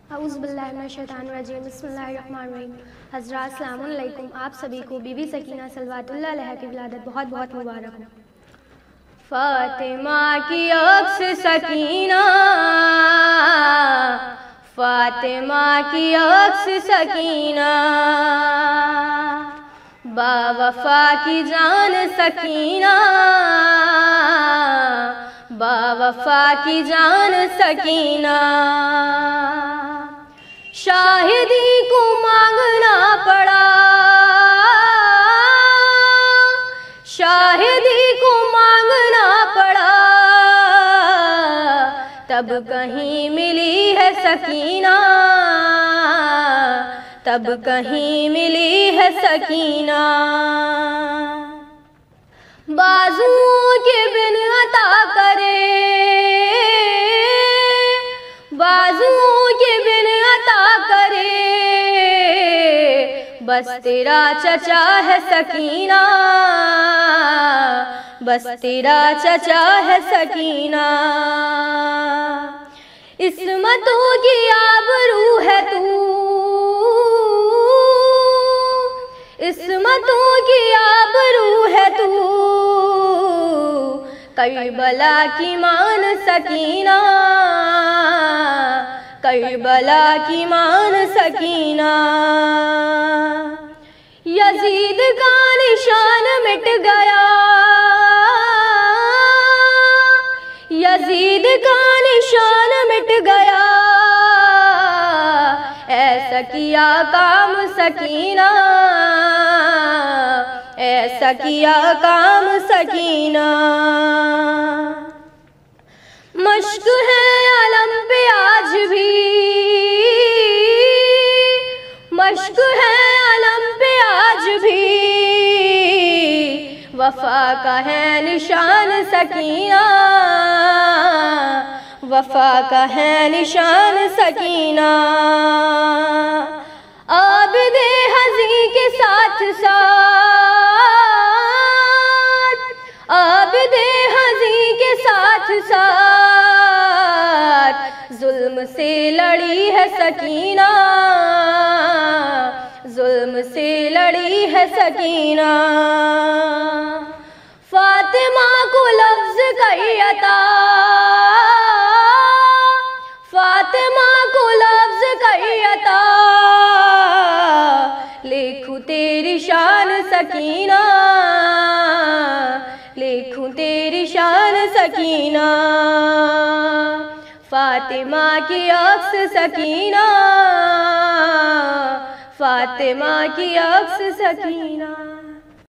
औज़ुबिल्लाहिमिनश्शैतानिर्रजीम बिस्मिल्लाहिर्रहमानिर्रहीम। हज़रात अस्सलाम वालेकुम। आप सभी को बीबी सकीना सलवातुल्लाह अलैहा की विलादत बहुत बहुत मुबारक हो। फ़ातिमा की अक्स सकीना, फ़ातिमा की अक्स सकीना, बावफ़ा की जान सकीना, बावफ़ा की जान सकीना। शाहिदी को मांगना पड़ा, शाहिदी को मांगना पड़ा, तब कहीं मिली है सकीना, तब कहीं मिली है सकीना। बाजुओं के बिन अता करे, बाजुओं के बिन अता करे, बस तेरा चचा है सकीना, बस तेरा चचा है सकीना। इस्मतों की आबरू है तू, इस्मतों की आबरू है तू, करबला की मान सकीना, करबला की मान सकीना। यजीद का निशान मिट गया, यजीद का निशान मिट गया, ऐसा किया काम सकीना, ऐसा किया काम सकीना। मश्क है अलम पे आज भी, मश्क है अलम पे आज भी, वफा का है निशान सकीना, वफा का है निशान सकीना। आबिदे हज़ी के साथ साथ, आबिदे हज़ी के साथ साथ, जुल्म से लड़ी है सकीना, जुल्म से लड़ी है सकीना। फ़ातिमा को लफ्ज़ कही अता, फ़ातिमा को लफ्ज़ कही अता, लिखूं तेरी शान सकीना, लिखूं तेरी शान सकीना। फ़ातिमा की अक्स सकीना, फ़ातिमा की अक्स सकीना।